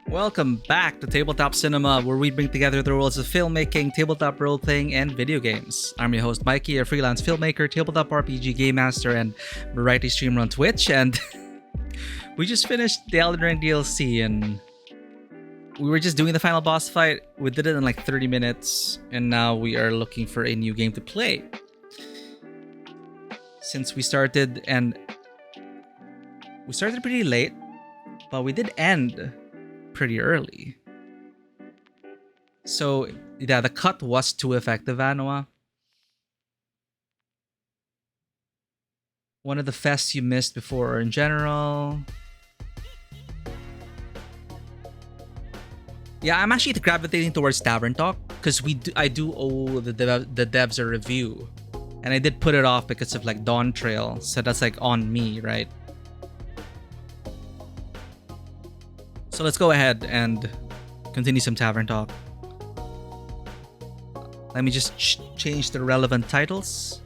Welcome back to Tabletop Cinema, where we bring together the worlds of filmmaking, tabletop role-playing, and video games. I'm your host, Mikey, a freelance filmmaker, tabletop RPG game master, and variety streamer on Twitch, and we just finished the Elden Ring DLC, and we were just doing the final boss fight. We did it in like 30 minutes, and now we are looking for a new game to play. Since we started pretty late, but we did end pretty early. So yeah, the cut was too effective, Anoa. One of the fests you missed before or in general? Yeah, I'm actually gravitating towards Tavern Talk because I do owe the devs a review, and I did put it off because of like Dawn Trail, so that's like on me, right? So let's go ahead and continue some Tavern Talk. Let me just change the relevant titles.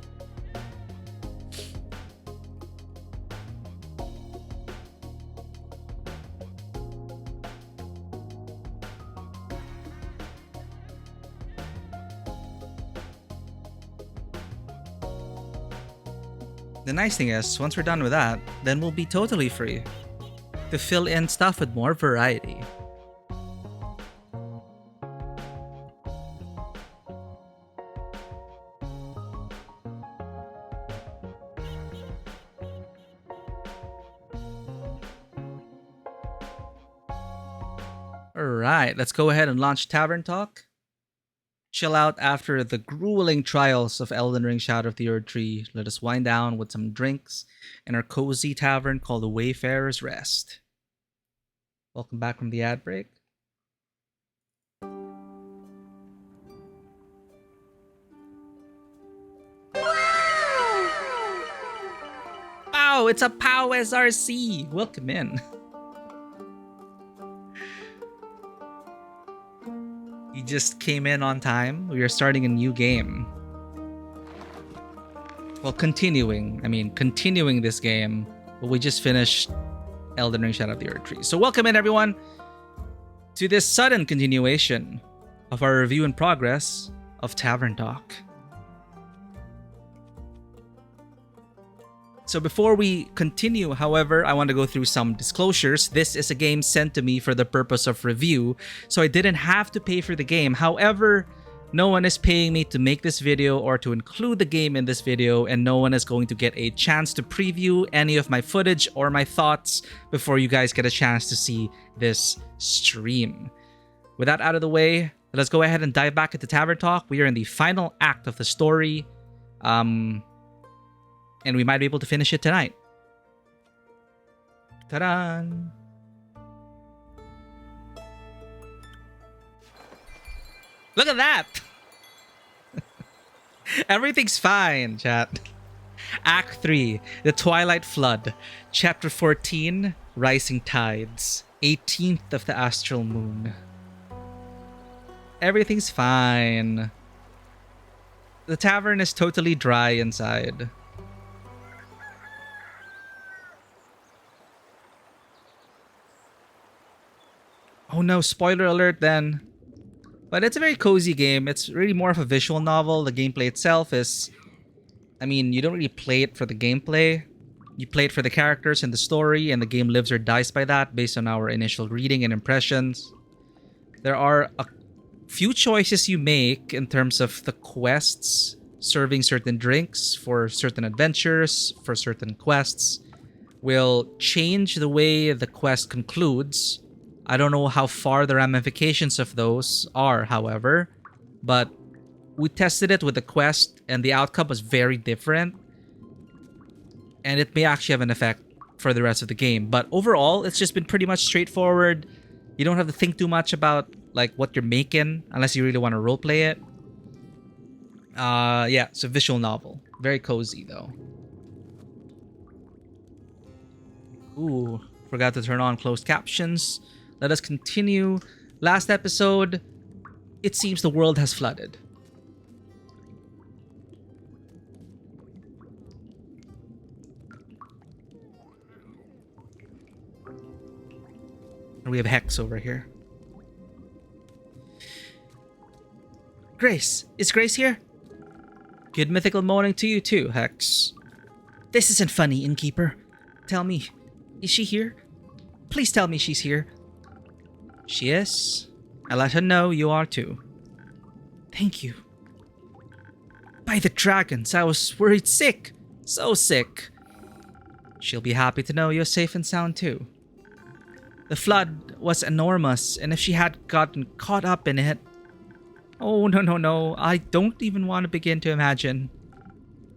The nice thing is, once we're done with that, then we'll be totally free to fill in stuff with more variety. Alright, let's go ahead and launch Tavern Talk. Chill out after the grueling trials of Elden Ring Shadow of the Erdtree. Let us wind down with some drinks in our cozy tavern called the Wayfarer's Rest. Welcome back from the ad break. Wow, it's a POW SRC. Welcome in. He just came in on time. We are starting a new game. Well, continuing this game, but we just finished Elden Ring Shadow of the Erdtree. So welcome in, everyone, to this sudden continuation of our review in progress of Tavern Talk. So before we continue, however, I want to go through some disclosures. This is a game sent to me for the purpose of review, so I didn't have to pay for the game. However, no one is paying me to make this video or to include the game in this video, and no one is going to get a chance to preview any of my footage or my thoughts before you guys get a chance to see this stream. With that out of the way, let's go ahead and dive back into Tavern Talk. We are in the final act of the story. And we might be able to finish it tonight. Ta-da! Look at that! Everything's fine, chat. Act 3, The Twilight Flood. Chapter 14, Rising Tides. 18th of the Astral Moon. Everything's fine. The tavern is totally dry inside. Oh no, spoiler alert then. But it's a very cozy game. It's really more of a visual novel. The gameplay itself is... you don't really play it for the gameplay. You play it for the characters and the story, and the game lives or dies by that based on our initial reading and impressions. There are a few choices you make in terms of the quests, serving certain drinks for certain adventures, for certain quests, will change the way the quest concludes. I don't know how far the ramifications of those are, however, but we tested it with the quest and the outcome was very different, and it may actually have an effect for the rest of the game. But overall, it's just been pretty much straightforward. You don't have to think too much about like what you're making unless you really want to roleplay it. Yeah, it's a visual novel. Very cozy though. Ooh, forgot to turn on closed captions. Let us continue. Last episode, it seems the world has flooded. we have Hex over here. Grace! Is Grace here? Good mythical morning to you too, Hex. This isn't funny, innkeeper. Tell me, is she here? Please tell me she's here. She is. I'll let her know you are too. Thank you. By the dragons, I was worried sick. So sick. She'll be happy to know you're safe and sound too. The flood was enormous, and if she had gotten caught up in it... Oh, no. I don't even want to begin to imagine.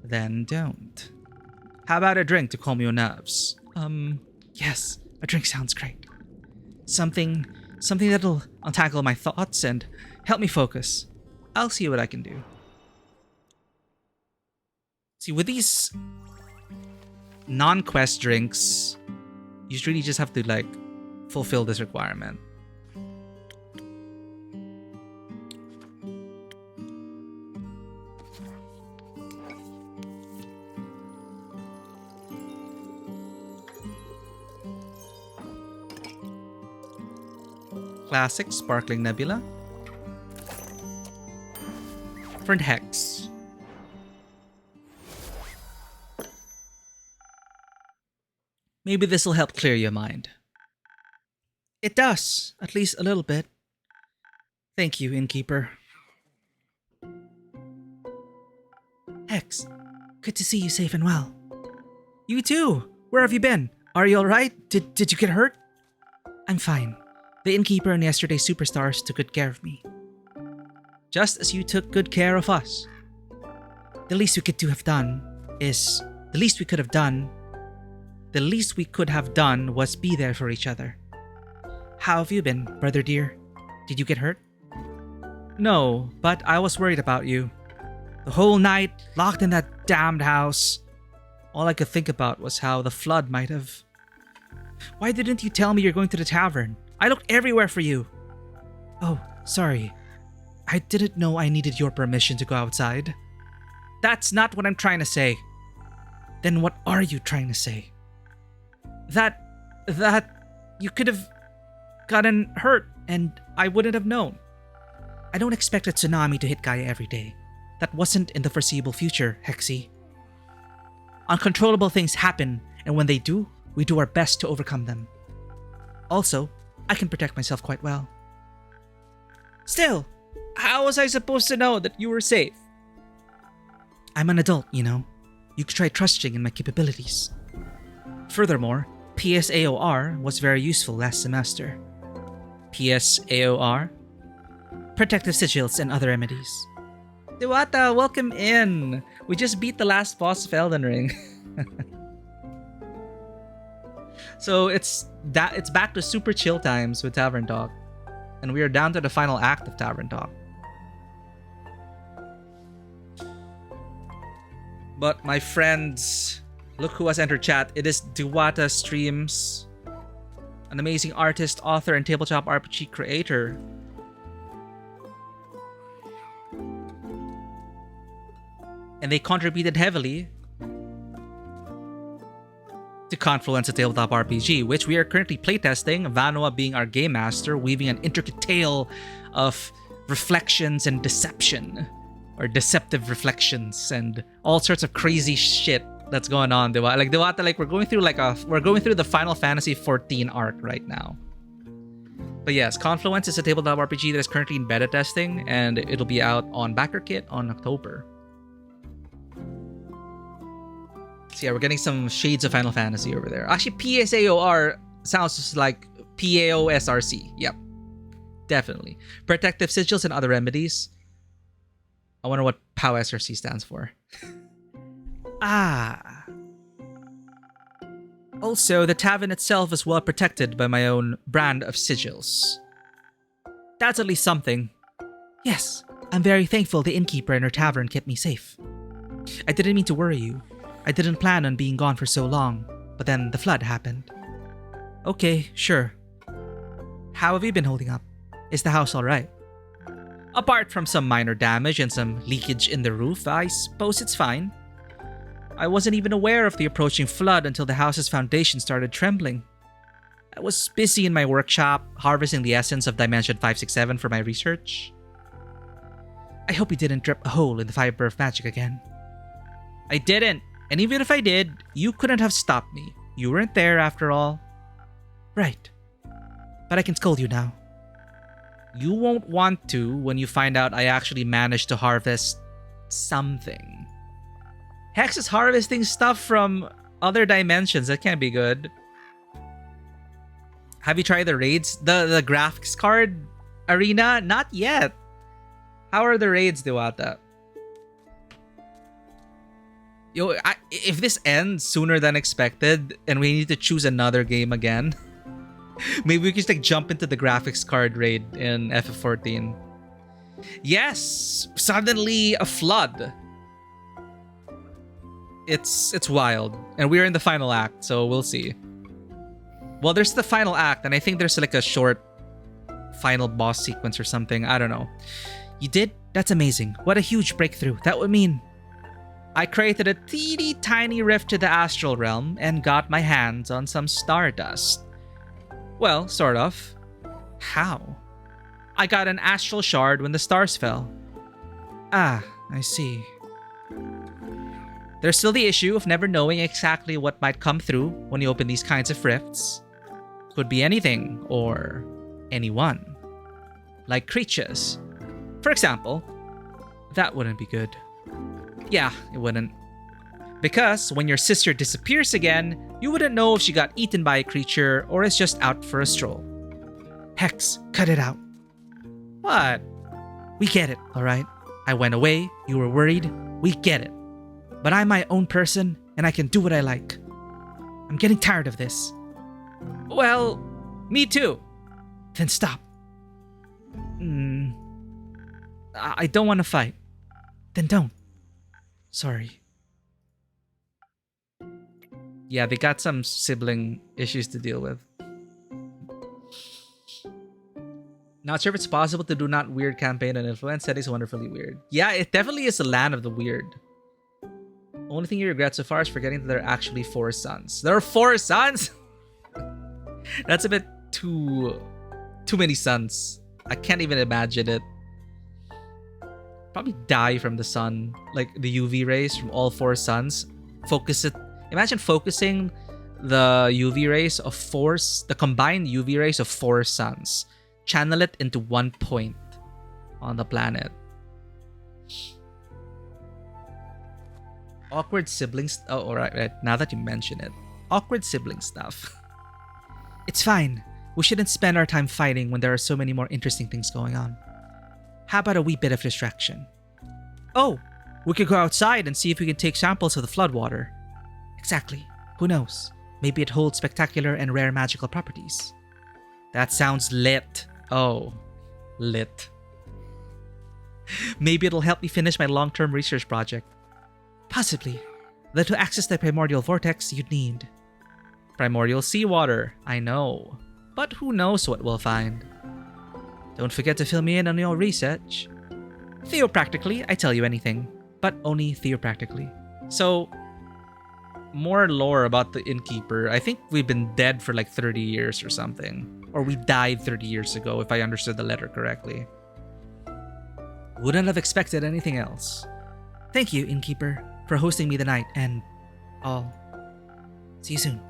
Then don't. How about a drink to calm your nerves? Yes, a drink sounds great. Something that'll untangle my thoughts and help me focus. I'll see what I can do. See, with these non-quest drinks, you really just have to, like, fulfill this requirement. Classic Sparkling Nebula. Friend Hex. Maybe this will help clear your mind. It does, at least a little bit. Thank you, innkeeper. Hex, good to see you safe and well. You too! Where have you been? Are you alright? Did you get hurt? I'm fine. The innkeeper and yesterday's superstars took good care of me. Just as you took good care of us. The least we could have done was be there for each other. How have you been, brother dear? Did you get hurt? No, but I was worried about you. The whole night, locked in that damned house. All I could think about was how the flood might have... Why didn't you tell me you're going to the tavern? I looked everywhere for you. Oh, sorry. I didn't know I needed your permission to go outside. That's not what I'm trying to say. Then what are you trying to say? That you could have gotten hurt and I wouldn't have known. I don't expect a tsunami to hit Gaia every day. That wasn't in the foreseeable future, Hexy. Uncontrollable things happen, and when they do, we do our best to overcome them. Also, I can protect myself quite well. Still, how was I supposed to know that you were safe? I'm an adult, you know. You could try trusting in my capabilities. Furthermore, PSAOR was very useful last semester. PSAOR? Protective sigils and other remedies. Diwata, welcome in! We just beat the last boss of Elden Ring. So it's back to super chill times with Tavern Talk. And we are down to the final act of Tavern Talk. But my friends, look who has entered chat. It is Diwata Streams, an amazing artist, author, and tabletop RPG creator. And they contributed heavily to Confluence, a tabletop RPG, which we are currently playtesting, Vanua being our game master, weaving an intricate tale of reflections and deception, or deceptive reflections, and all sorts of crazy shit that's going on. Diwata, like we're going through the Final Fantasy 14 arc right now. But yes, Confluence is a tabletop RPG that is currently in beta testing, and it'll be out on BackerKit on October. So yeah, we're getting some shades of Final Fantasy over there. Actually, PSAOR sounds just like PAOSRC. Yep. Definitely. Protective sigils and other remedies. I wonder what PAOSRC stands for. Also, the tavern itself is well protected by my own brand of sigils. That's at least something. Yes, I'm very thankful the innkeeper and her tavern kept me safe. I didn't mean to worry you. I didn't plan on being gone for so long, but then the flood happened. Okay, sure. How have you been holding up? Is the house alright? Apart from some minor damage and some leakage in the roof, I suppose it's fine. I wasn't even aware of the approaching flood until the house's foundation started trembling. I was busy in my workshop, harvesting the essence of Dimension 567 for my research. I hope you didn't drip a hole in the fiber of magic again. I didn't, and even if I did, you couldn't have stopped me. You weren't there after all. Right. But I can scold you now. You won't want to when you find out I actually managed to harvest something. Hex is harvesting stuff from other dimensions. That can't be good. Have you tried the raids? The graphics card arena? Not yet. How are the raids, Diwata? Yo, if this ends sooner than expected and we need to choose another game again, maybe we can just like jump into the graphics card raid in FF14. Yes, suddenly a flood. It's wild, and we're in the final act, so we'll see. Well, there's the final act, and I think there's like a short final boss sequence or something. I don't know. You did? That's amazing. What a huge breakthrough. That would mean I created a teeny tiny rift to the astral realm and got my hands on some stardust. Well, sort of. How? I got an astral shard when the stars fell. Ah, I see. There's still the issue of never knowing exactly what might come through when you open these kinds of rifts. Could be anything or anyone. Like creatures. For example, that wouldn't be good. Yeah, it wouldn't. Because when your sister disappears again, you wouldn't know if she got eaten by a creature or is just out for a stroll. Hex, cut it out. What? We get it, alright? I went away, you were worried, we get it. But I'm my own person, and I can do what I like. I'm getting tired of this. Well, me too. Then stop. I don't want to fight. Then don't. Sorry. Yeah, they got some sibling issues to deal with. Not sure if it's possible to do not weird campaign and influence. That is wonderfully weird. Yeah, it definitely is the land of the weird. Only thing you regret so far is forgetting that there are actually 4 sons. There are 4 sons? That's a bit too many sons. I can't even imagine it. Probably die from the sun, like the UV rays from all 4 suns. Focus it. Imagine focusing the UV rays of the combined UV rays of 4 suns. Channel it into one point on the planet. Awkward siblings. Oh, alright. Now that you mention it, awkward sibling stuff. It's fine. We shouldn't spend our time fighting when there are so many more interesting things going on. How about a wee bit of distraction? Oh, we could go outside and see if we can take samples of the floodwater. Exactly. Who knows? Maybe it holds spectacular and rare magical properties. That sounds lit. Oh, lit. Maybe it'll help me finish my long-term research project. Possibly. Though to access the primordial vortex, you'd need primordial seawater. I know. But who knows what we'll find. Don't forget to fill me in on your research. Theopractically, I tell you anything. But only theopractically. So, more lore about the innkeeper. I think we've been dead for like 30 years or something. Or we died 30 years ago, if I understood the letter correctly. Wouldn't have expected anything else. Thank you, innkeeper, for hosting me the night and all. See you soon.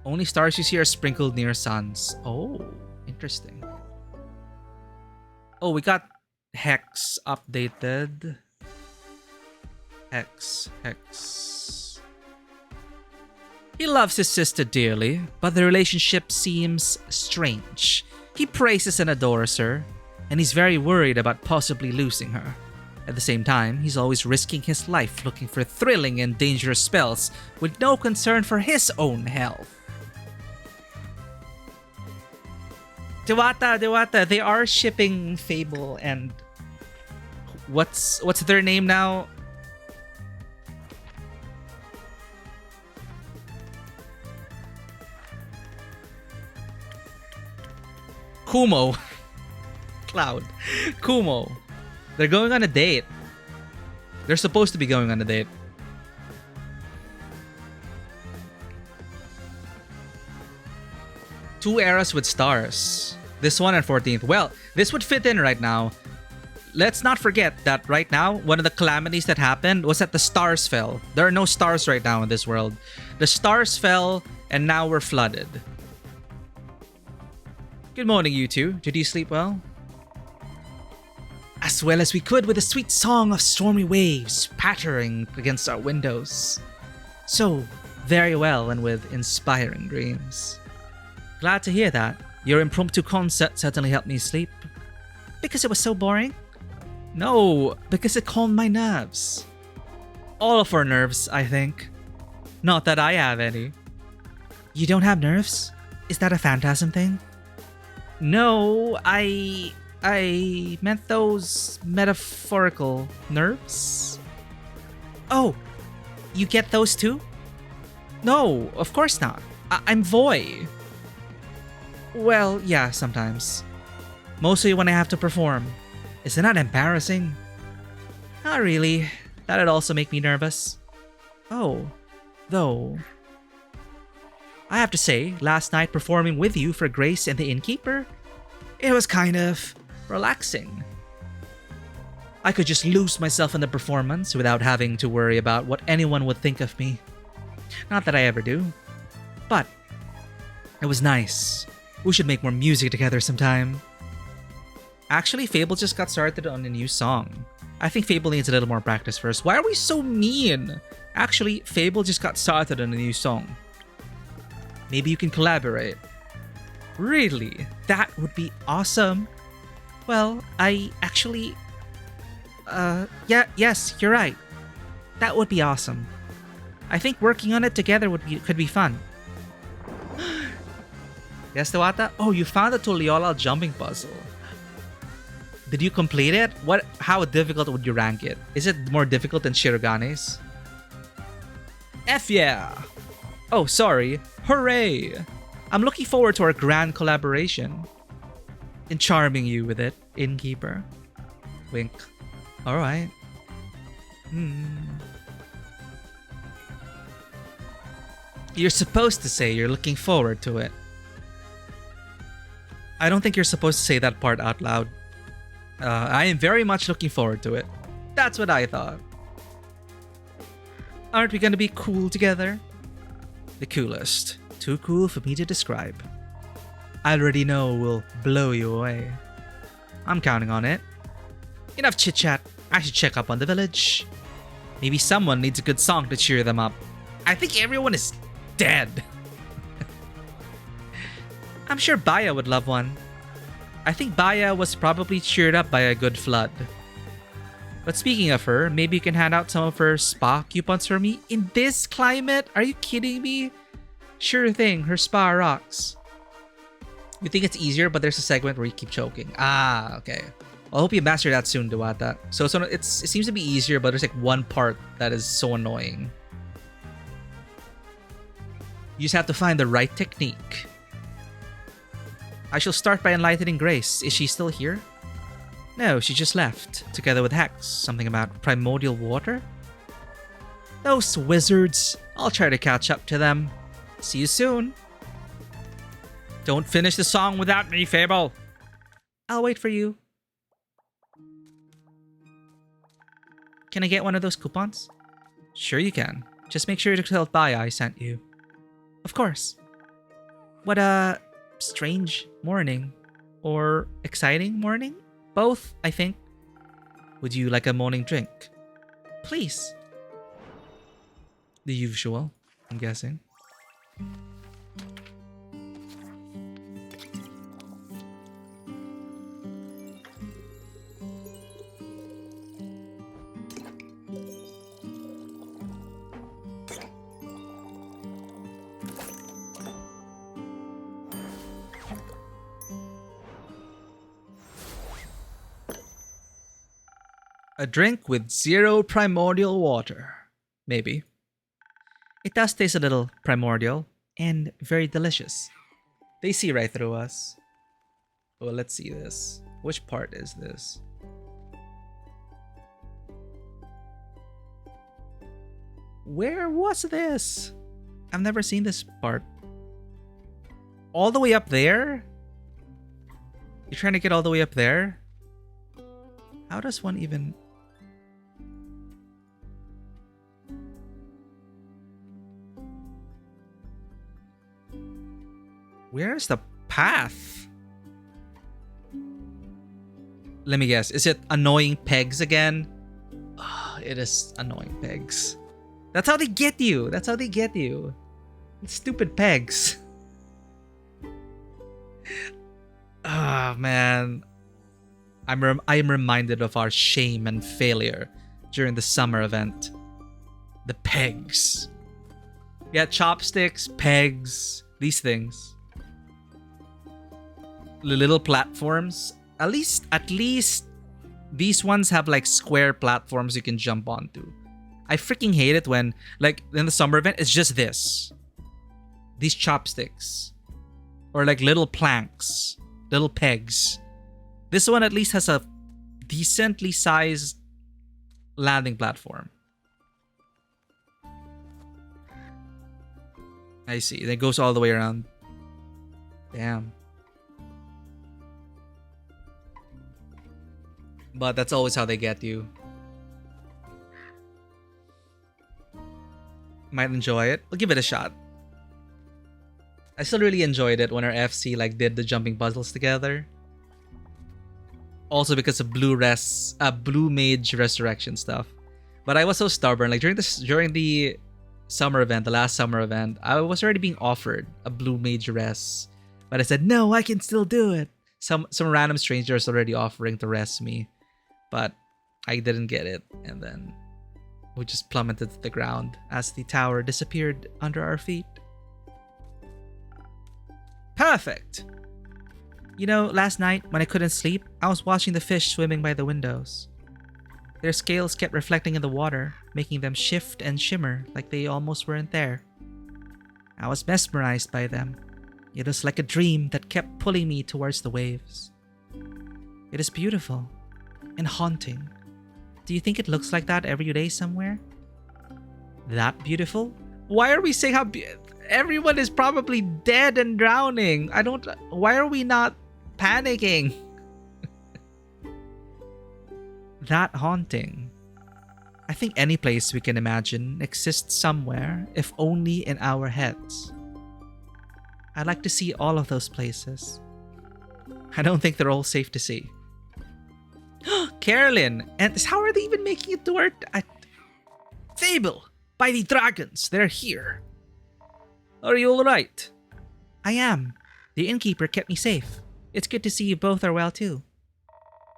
Only stars you see are sprinkled near suns. Oh, interesting. Oh, we got Hex updated. Hex. He loves his sister dearly, but the relationship seems strange. He praises and adores her, and he's very worried about possibly losing her. At the same time, he's always risking his life looking for thrilling and dangerous spells with no concern for his own health. Diwata, they are shipping Fable and what's their name now? Kumo. Cloud. Kumo. They're going on a date. They're supposed to be going on a date. 2 eras with stars. This one and 14th. Well, this would fit in right now. Let's not forget that right now, one of the calamities that happened was that the stars fell. There are no stars right now in this world. The stars fell, and now we're flooded. Good morning, you two. Did you sleep well? As well as we could with a sweet song of stormy waves pattering against our windows. So, very well and with inspiring dreams. Glad to hear that. Your impromptu concert certainly helped me sleep. Because it was so boring? No, because it calmed my nerves. All of our nerves, I think. Not that I have any. You don't have nerves? Is that a phantasm thing? No, I meant those metaphorical nerves. Oh, you get those too? No, of course not. I'm Voy. Well, yeah, sometimes. Mostly when I have to perform. Isn't that embarrassing? Not really. That'd also make me nervous. Oh, though. I have to say, last night performing with you for Grace and the Innkeeper, it was kind of relaxing. I could just lose myself in the performance without having to worry about what anyone would think of me. Not that I ever do. But it was nice. We should make more music together sometime. Actually, Fable just got started on a new song. I think Fable needs a little more practice first. Why are we so mean? Actually, Fable just got started on a new song. Maybe you can collaborate. Really? That would be awesome. Well, I actually... yes, you're right. That would be awesome. I think working on it together could be fun. Yes, Tawata? Oh, you found the Tuliyola jumping puzzle. Did you complete it? How difficult would you rank it? Is it more difficult than Shirogane's? F yeah! Oh, sorry. Hooray! I'm looking forward to our grand collaboration. In charming you with it, Innkeeper. Wink. Alright. You're supposed to say you're looking forward to it. I don't think you're supposed to say that part out loud. I am very much looking forward to it. That's what I thought. Aren't we gonna be cool together? The coolest. Too cool for me to describe. I already know we'll blow you away. I'm counting on it. Enough chit-chat. I should check up on the village. Maybe someone needs a good song to cheer them up. I think everyone is dead. I'm sure Baya would love one. I think Baya was probably cheered up by a good flood. But speaking of her, maybe you can hand out some of her spa coupons for me? In this climate? Are you kidding me? Sure thing, her spa rocks. You think it's easier, but there's a segment where you keep choking. Ah, okay. I hope you master that soon, Duwata. So it seems to be easier, but there's like one part that is so annoying. You just have to find the right technique. I shall start by enlightening Grace. Is she still here? No, she just left, together with Hex. Something about primordial water? Those wizards. I'll try to catch up to them. See you soon. Don't finish the song without me, Fable. I'll wait for you. Can I get one of those coupons? Sure you can. Just make sure to tell Baya I sent you. Of course. What a strange morning. Or exciting morning? Both, I think. Would you like a morning drink? Please. The usual, I'm guessing. A drink with 0 primordial water. Maybe. It does taste a little primordial and very delicious. They see right through us. Well, let's see this. Which part is this? Where was this? I've never seen this part. All the way up there? You're trying to get all the way up there? How does one even... Where's the path? Let me guess. Is it annoying pegs again? Oh, it is annoying pegs. That's how they get you. That's how they get you. It's stupid pegs. Ah, man. I'm reminded of our shame and failure during the summer event. The pegs. Yeah, chopsticks, pegs, these things. The little platforms. At least these ones have like square platforms you can jump onto. I freaking hate it when, like, in the summer event, it's just this. These chopsticks. Or like little planks. Little pegs. This one at least has a decently sized landing platform. I see. It goes all the way around. Damn. But that's always how they get you. Might enjoy it. We'll give it a shot. I still really enjoyed it when our FC like did the jumping puzzles together. Also because of Blue Mage Resurrection stuff. But I was so stubborn. Like during the summer event, the last summer event, I was already being offered a Blue Mage Res. But I said, no, I can still do it. Some random stranger is already offering to res me. But I didn't get it. And then we just plummeted to the ground as the tower disappeared under our feet. Perfect! You know, last night when I couldn't sleep, I was watching the fish swimming by the windows. Their scales kept reflecting in the water, making them shift and shimmer like they almost weren't there. I was mesmerized by them. It was like a dream that kept pulling me towards the waves. It is beautiful and haunting. Do you think it looks like that every day somewhere? That beautiful? Why are we saying how everyone is probably dead and drowning? Why are we not panicking? That haunting. I think any place we can imagine exists somewhere, if only in our heads. I'd like to see all of those places. I don't think they're all safe to see. Carolyn! And how are they even making it to our... Fable! By the dragons, they're here. Are you alright? I am. The innkeeper kept me safe. It's good to see you both are well too.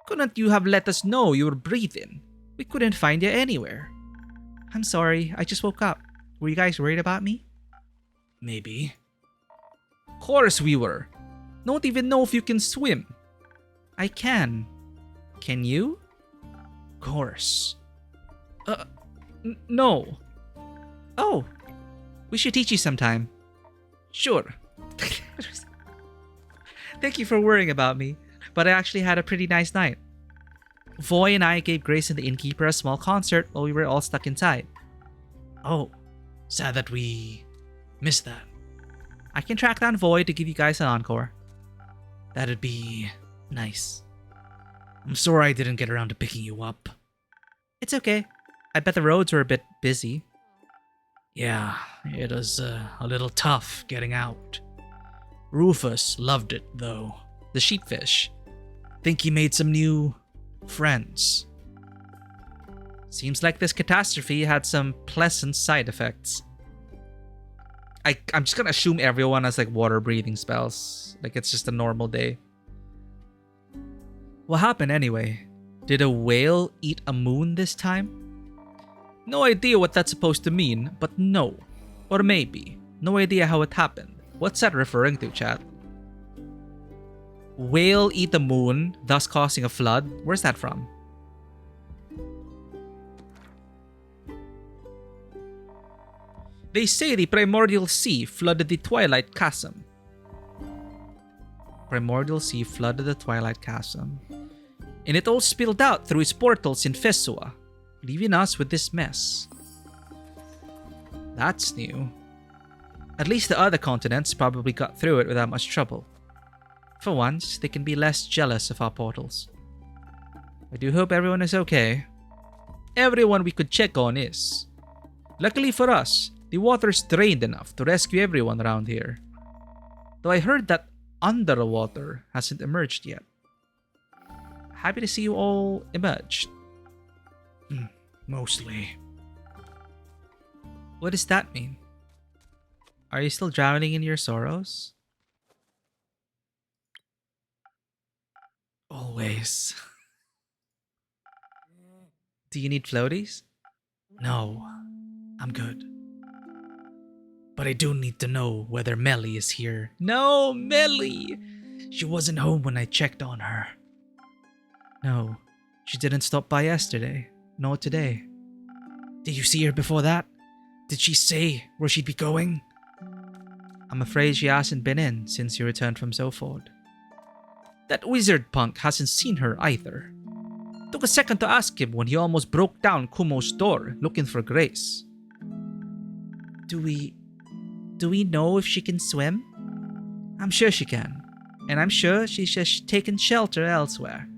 Couldn't you have let us know you were breathing? We couldn't find you anywhere. I'm sorry, I just woke up. Were you guys worried about me? Maybe. Of course we were. Don't even know if you can swim. I can. Can you? Of course. No. Oh. We should teach you sometime. Sure. Thank you for worrying about me, but I actually had a pretty nice night. Voy and I gave Grace and the innkeeper a small concert while we were all stuck inside. Oh, sad that we missed that. I can track down Voy to give you guys an encore. That'd be nice. I'm sorry I didn't get around to picking you up. It's okay. I bet the roads were a bit busy. Yeah, it was a little tough getting out. Rufus loved it, though. The sheepfish. Think he made some new friends. Seems like this catastrophe had some pleasant side effects. I'm just gonna assume everyone has like water breathing spells. Like it's just a normal day. What happened anyway? Did a whale eat a moon this time? No idea what that's supposed to mean, but no. Or maybe. No idea how it happened. What's that referring to, chat? Whale eat the moon, thus causing a flood? Where's that from? They say the primordial sea flooded the Twilight Chasm. Primordial sea flooded the Twilight Chasm. And it all spilled out through its portals in Fesua, leaving us with this mess. That's new. At least the other continents probably got through it without much trouble. For once, they can be less jealous of our portals. I do hope everyone is okay. Everyone we could check on is. Luckily for us, the water's drained enough to rescue everyone around here. Though I heard that underwater hasn't emerged yet. Happy to see you all emerged. Mostly. What does that mean? Are you still drowning in your sorrows? Always. Do you need floaties? No, I'm good. But I do need to know whether Melly is here. No, Melly! She wasn't home when I checked on her. No, she didn't stop by yesterday. No, today. Did you see her before that? Did she say where she'd be going? I'm afraid she hasn't been in since you returned from Zoford. That wizard punk hasn't seen her either. Took a second to ask him when he almost broke down Kumo's door looking for Grace. Do we know if she can swim? I'm sure she can. And I'm sure she's just taken shelter elsewhere.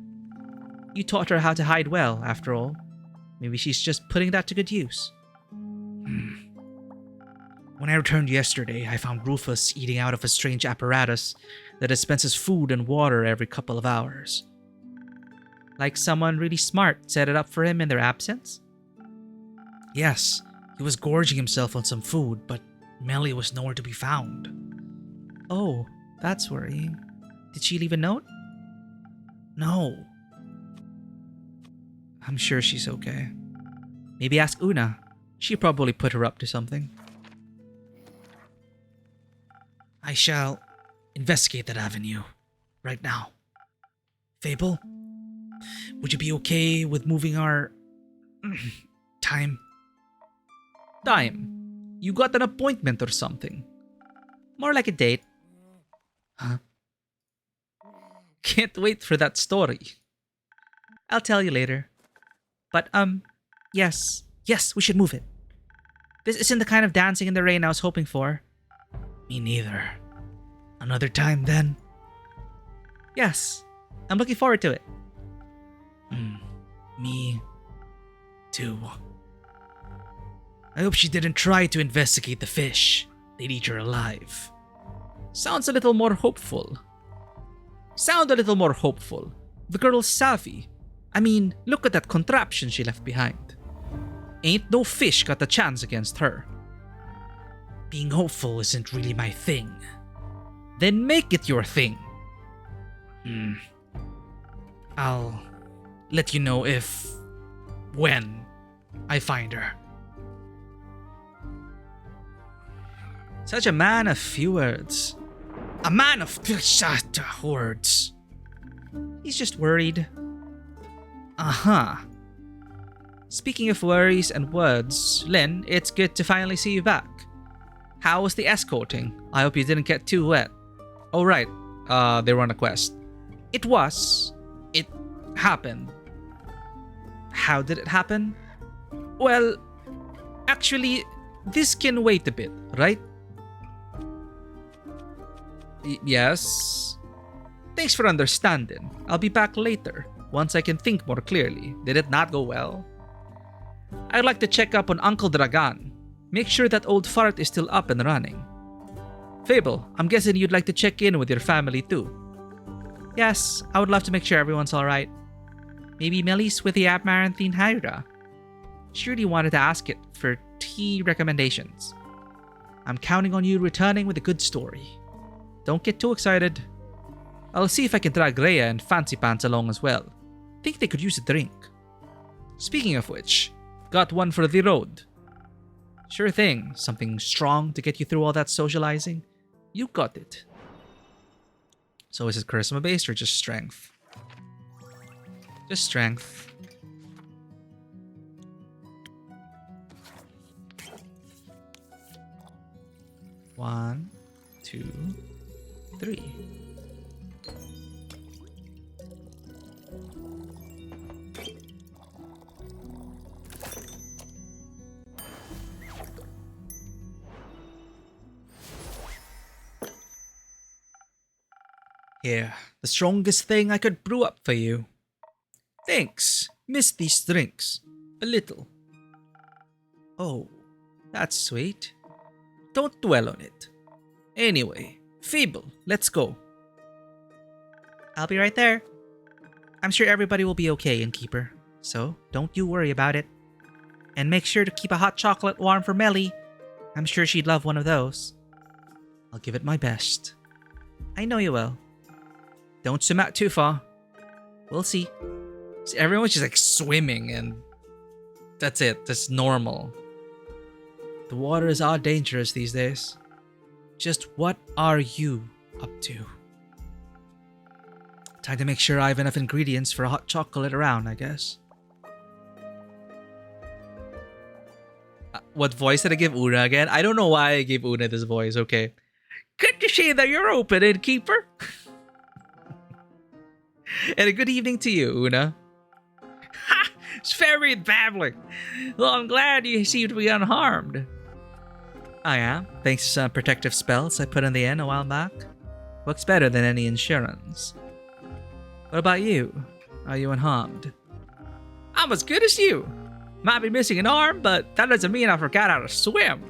You taught her how to hide well, after all. Maybe she's just putting that to good use. When I returned yesterday, I found Rufus eating out of a strange apparatus that dispenses food and water every couple of hours. Like someone really smart set it up for him in their absence? Yes, he was gorging himself on some food, but Melly was nowhere to be found. Oh, that's worrying. Did she leave a note? No. I'm sure she's okay. Maybe ask Una. She probably put her up to something. I shall investigate that avenue right now. Fable, would you be okay with moving our time? Time? You got an appointment or something? More like a date. Huh? Can't wait for that story. I'll tell you later. But, yes, we should move it. This isn't the kind of dancing in the rain I was hoping for. Me neither. Another time then? Yes, I'm looking forward to it. Me too. I hope she didn't try to investigate the fish. They'd eat her alive. Sound a little more hopeful. The girl's savvy. I mean, look at that contraption she left behind. Ain't no fish got a chance against her. Being hopeful isn't really my thing. Then make it your thing. I'll let you know when I find her. Such a man of few words. A man of words. He's just worried. Speaking of worries and words, Lynn, it's good to finally see you back. How was the escorting? I hope you didn't get too wet. Oh right, they were on a quest. It happened. How did it happen? Well, actually, this can wait a bit, right? Yes. Thanks for understanding. I'll be back later, once I can think more clearly. Did it not go well? I'd like to check up on Uncle Dragan. Make sure that old fart is still up and running. Fable, I'm guessing you'd like to check in with your family too. Yes, I would love to make sure everyone's alright. Maybe Melis with the Amaranthine Hydra. She really wanted to ask it for tea recommendations. I'm counting on you returning with a good story. Don't get too excited. I'll see if I can drag Rhea and Fancy Pants along as well. Think they could use a drink. Speaking of which, got one for the road. Sure thing, something strong to get you through all that socializing. You got it. So is it charisma based or just strength? Just strength. One, 2, 3. Here, the strongest thing I could brew up for you. Thanks. Miss these drinks. A little. Oh, that's sweet. Don't dwell on it. Anyway, Feeble, let's go. I'll be right there. I'm sure everybody will be okay, Innkeeper. So, don't you worry about it. And make sure to keep a hot chocolate warm for Melly. I'm sure she'd love one of those. I'll give it my best. I know you will. Don't swim out too far. We'll see. See, everyone's just like swimming and that's it. That's normal. The waters are dangerous these days. Just what are you up to? Time to make sure I have enough ingredients for a hot chocolate around, I guess. What voice did I give Una again? I don't know why I gave Una this voice, okay. Good to see that you're open, Innkeeper. And a good evening to you, Una. Ha! It's very babbling. Well, I'm glad you seem to be unharmed. I am, thanks to some protective spells I put in the inn a while back. Works better than any insurance. What about you? Are you unharmed? I'm as good as you. Might be missing an arm, but that doesn't mean I forgot how to swim.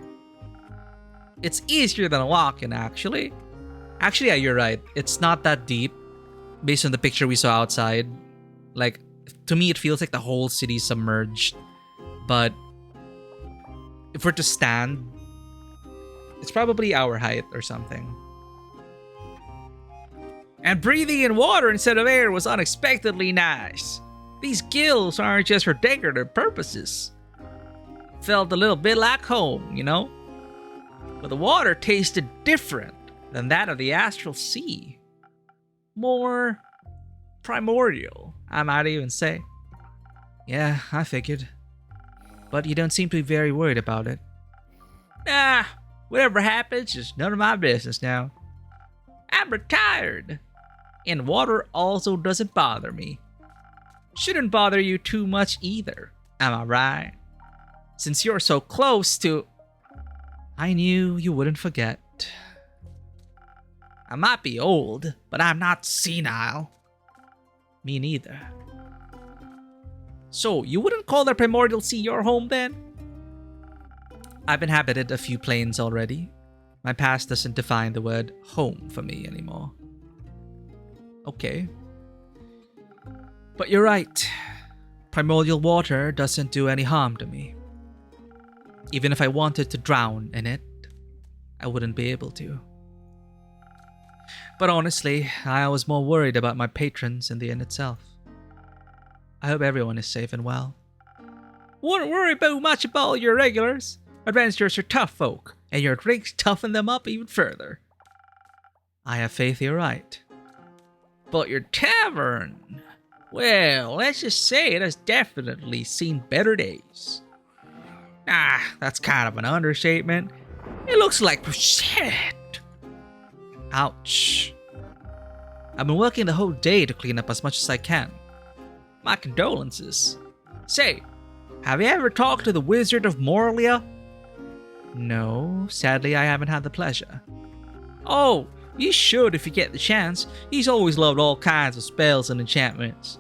It's easier than walking, actually. Actually, yeah, you're right. It's not that deep, based on the picture we saw outside. Like, to me, it feels like the whole city's submerged. But if we're to stand, it's probably our height or something. And breathing in water instead of air was unexpectedly nice. These gills aren't just for decorative purposes. Felt a little bit like home, you know? But the water tasted different than that of the astral sea. More primordial, I might even say. Yeah, I figured. But you don't seem to be very worried about it. Nah, whatever happens is none of my business now. I'm retired. And water also doesn't bother me. Shouldn't bother you too much either, am I right? Since you're so close to... I knew you wouldn't forget. I might be old, but I'm not senile. Me neither. So, you wouldn't call the Primordial Sea your home then? I've inhabited a few planes already. My past doesn't define the word home for me anymore. Okay. But you're right. Primordial water doesn't do any harm to me. Even if I wanted to drown in it, I wouldn't be able to. But honestly, I was more worried about my patrons in the inn itself. I hope everyone is safe and well. Wouldn't worry much about your regulars. Adventurers are tough folk, and your drinks toughen them up even further. I have faith you're right. But your tavern... Well, let's just say it has definitely seen better days. That's kind of an understatement. It looks like shit. Ouch. I've been working the whole day to clean up as much as I can. My condolences. Say, have you ever talked to the Wizard of Morlia? No, sadly I haven't had the pleasure. Oh, you should if you get the chance. He's always loved all kinds of spells and enchantments.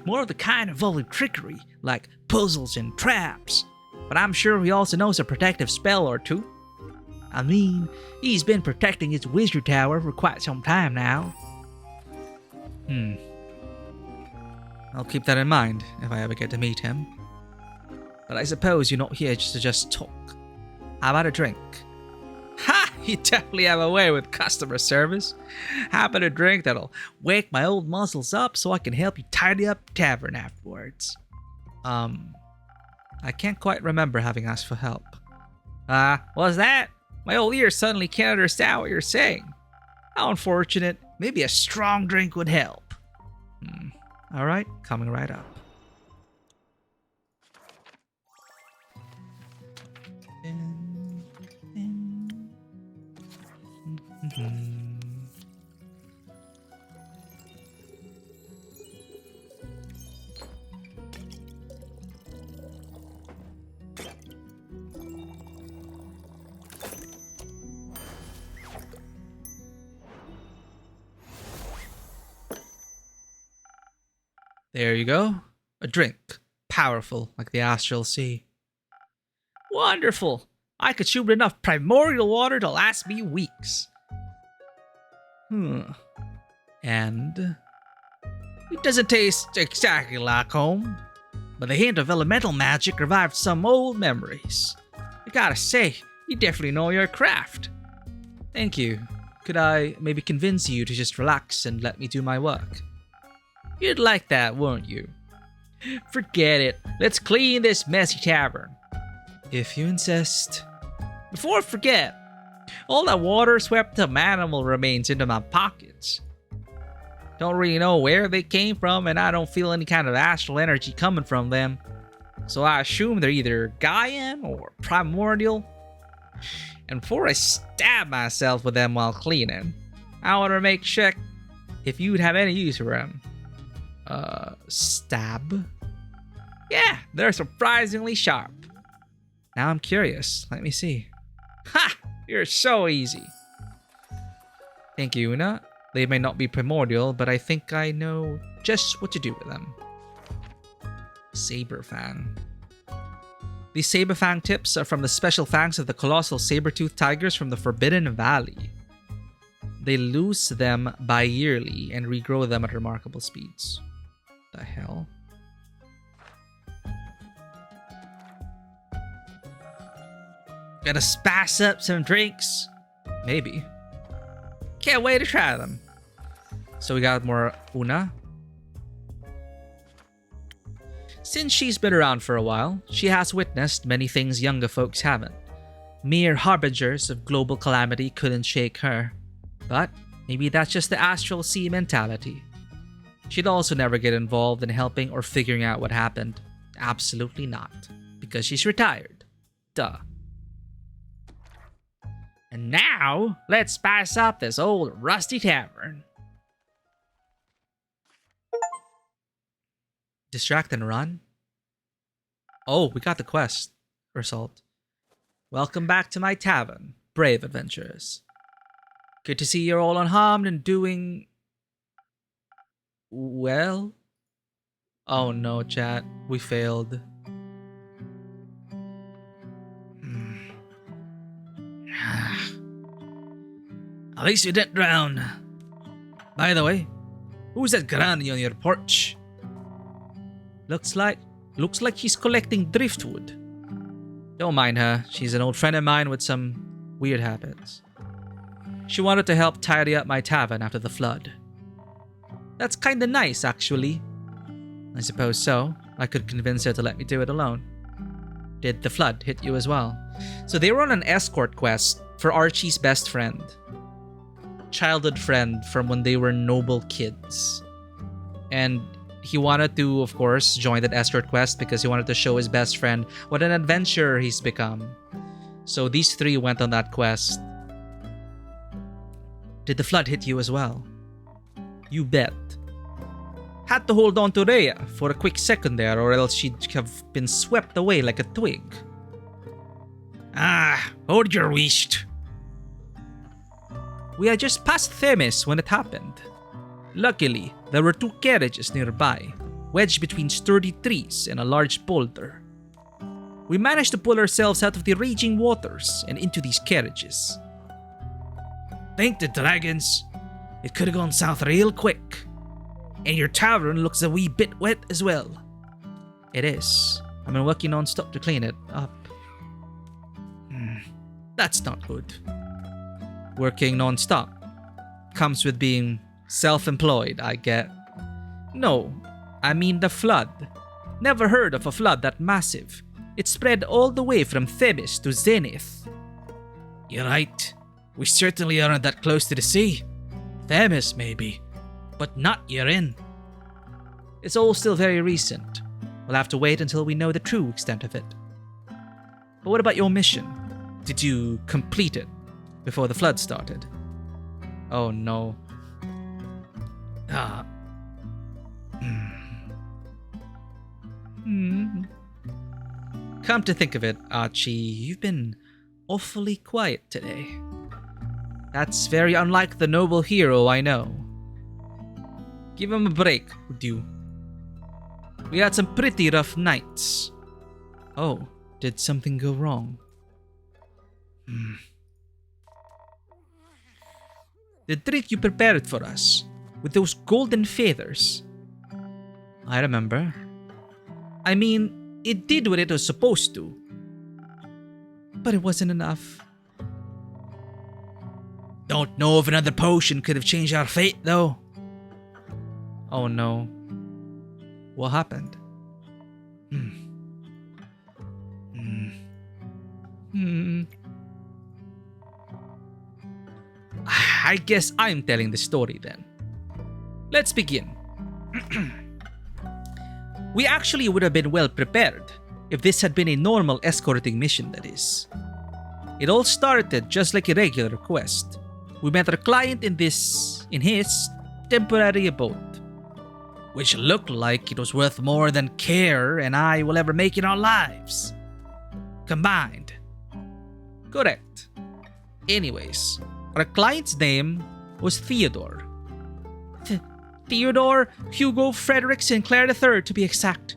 More of the kind involving trickery, like puzzles and traps. But I'm sure he also knows a protective spell or two. I mean, he's been protecting his wizard tower for quite some time now. I'll keep that in mind if I ever get to meet him. But I suppose you're not here just to talk. How about a drink? Ha! You definitely have a way with customer service. How about a drink that'll wake my old muscles up so I can help you tidy up the tavern afterwards? I can't quite remember having asked for help. What's that? My old ears suddenly can't understand what you're saying. How unfortunate. Maybe a strong drink would help. Alright, coming right up. There you go. A drink. Powerful, like the astral sea. Wonderful! I could shoot enough primordial water to last me weeks. And it doesn't taste exactly like home, but the hint of elemental magic revived some old memories. I gotta say, you definitely know your craft. Thank you. Could I maybe convince you to just relax and let me do my work? You'd like that, won't you? Forget it. Let's clean this messy tavern. If you insist. Before I forget, all that water swept up animal remains into my pockets. Don't really know where they came from, and I don't feel any kind of astral energy coming from them. So I assume they're either Gaian or primordial. And before I stab myself with them while cleaning, I want to make sure if you'd have any use for them. Stab? Yeah, they're surprisingly sharp. Now I'm curious. Let me see. Ha! You're so easy. Thank you, Una. They may not be primordial, but I think I know just what to do with them. Saberfang. These Saberfang tips are from the special fangs of the colossal saber-toothed tigers from the Forbidden Valley. They lose them bi-yearly and regrow them at remarkable speeds. The hell? Gonna spice up some drinks? Maybe. Can't wait to try them. So we got more Una. Since she's been around for a while, she has witnessed many things younger folks haven't. Mere harbingers of global calamity couldn't shake her. But maybe that's just the astral sea mentality. She'd also never get involved in helping or figuring out what happened. Absolutely not. Because she's retired. Duh. And now, let's spice up this old rusty tavern. Distract and run? Oh, we got the quest result. Welcome back to my tavern, brave adventurers. Good to see you're all unharmed and doing... well? Oh no, chat. We failed. At least you didn't drown. By the way, who's that granny on your porch? Looks like she's collecting driftwood. Don't mind her. She's an old friend of mine with some weird habits. She wanted to help tidy up my tavern after the flood. That's kinda nice, actually. I suppose so. I could convince her to let me do it alone. Did the flood hit you as well? So they were on an escort quest for Archie's best friend. Childhood friend from when they were noble kids. And he wanted to, of course, join that escort quest because he wanted to show his best friend what an adventurer he's become. So these three went on that quest. Did the flood hit you as well? You bet. Had to hold on to Rhea for a quick second there, or else she'd have been swept away like a twig. Hold your wish. We had just passed Themis when it happened. Luckily, there were two carriages nearby, wedged between sturdy trees and a large boulder. We managed to pull ourselves out of the raging waters and into these carriages. Thank the dragons. It could have gone south real quick. And your tavern looks a wee bit wet as well. It is. I've been working non-stop to clean it up. That's not good. Working non-stop comes with being self-employed, I get. No, I mean the flood. Never heard of a flood that massive. It spread all the way from Themis to Zenith. You're right. We certainly aren't that close to the sea. Themis, maybe. But not Urin. It's all still very recent. We'll have to wait until we know the true extent of it. But what about your mission? Did you complete it before the flood started? Oh no. Come to think of it, Archie, you've been awfully quiet today. That's very unlike the noble hero I know. Give him a break, would you? We had some pretty rough nights. Oh, did something go wrong? The trick you prepared for us, with those golden feathers. I remember. I mean, it did what it was supposed to. But it wasn't enough. Don't know if another potion could have changed our fate, though. Oh no. What happened? I guess I'm telling the story then. Let's begin. We actually would have been well prepared if this had been a normal escorting mission, that is. It all started just like a regular quest. We met our client in his temporary abode, which looked like it was worth more than Care and I will ever make in our lives combined. Correct. Anyways, our client's name was Theodore. Theodore Hugo Frederick Sinclair III, to be exact.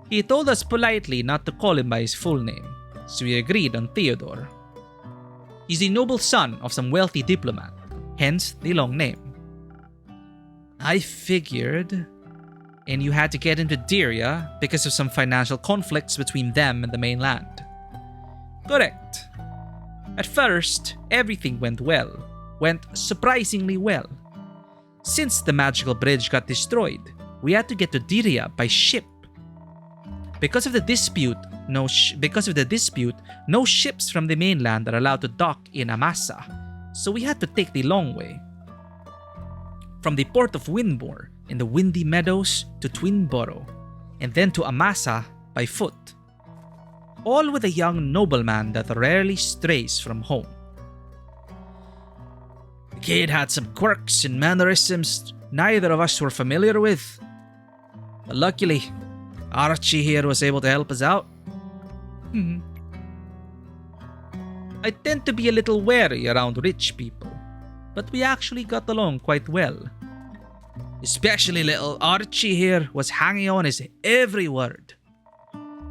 He told us politely not to call him by his full name, so we agreed on Theodore. He's the noble son of some wealthy diplomat, hence the long name. I figured, and you had to get into Dyria because of some financial conflicts between them and the mainland. Correct. At first, everything went surprisingly well. Since the magical bridge got destroyed, we had to get to Dyria by ship. Because of the dispute, no ships from the mainland are allowed to dock in Amasa, so we had to take the long way. From the port of Windmore in the Windy Meadows to Twinborough, and then to Amasa by foot. All with a young nobleman that rarely strays from home. The kid had some quirks and mannerisms neither of us were familiar with. But luckily, Archie here was able to help us out. I tend to be a little wary around rich people, but we actually got along quite well. Especially little Archie here was hanging on his every word.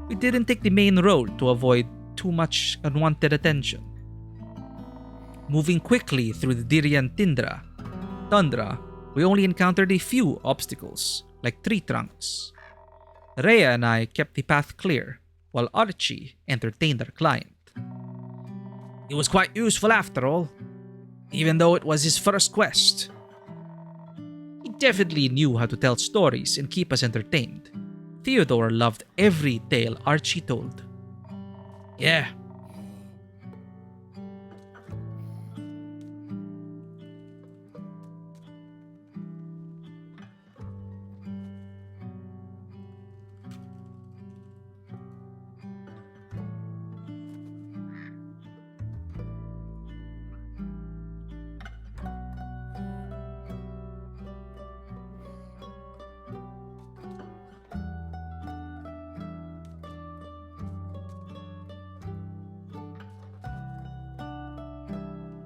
We didn't take the main road to avoid too much unwanted attention. Moving quickly through the Dyrian tundra, we only encountered a few obstacles, like tree trunks. Rhea and I kept the path clear, while Archie entertained our client. It was quite useful after all, even though it was his first quest. He definitely knew how to tell stories and keep us entertained. Theodore loved every tale Archie told. Yeah.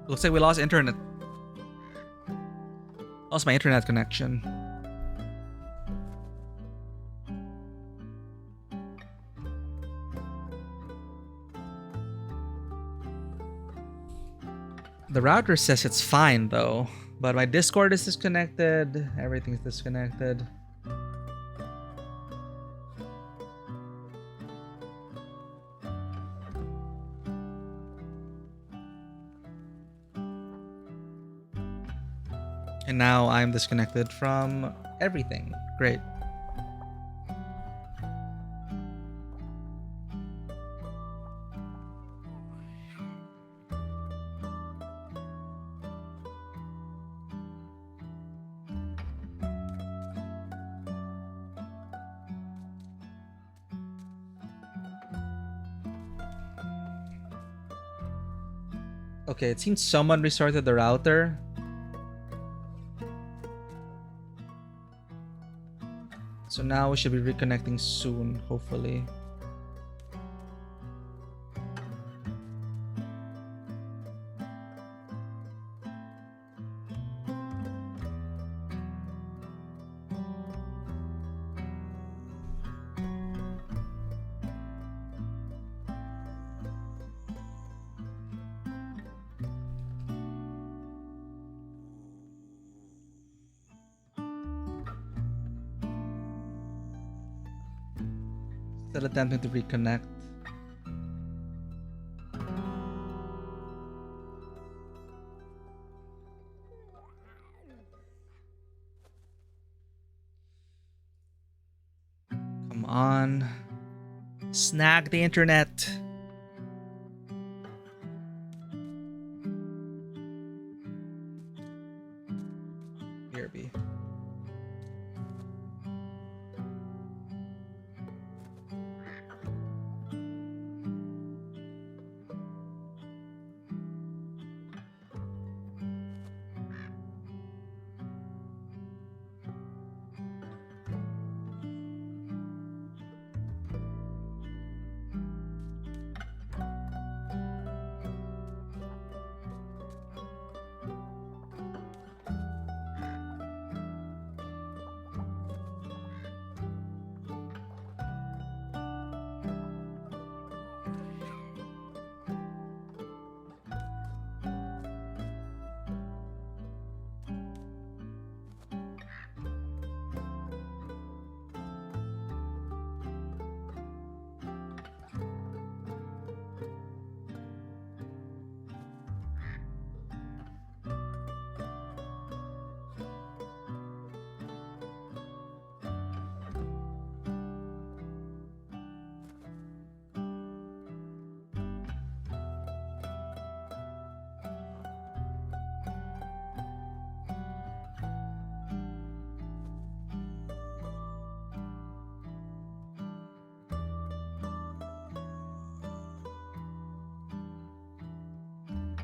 Looks like we lost internet. Lost my internet connection. The router says it's fine though, but my Discord is disconnected. Everything's disconnected. And now I'm disconnected from everything. Great. Okay, it seems someone restarted the router. So now we should be reconnecting soon, hopefully. Still attempting to reconnect. Come on. Snag the internet.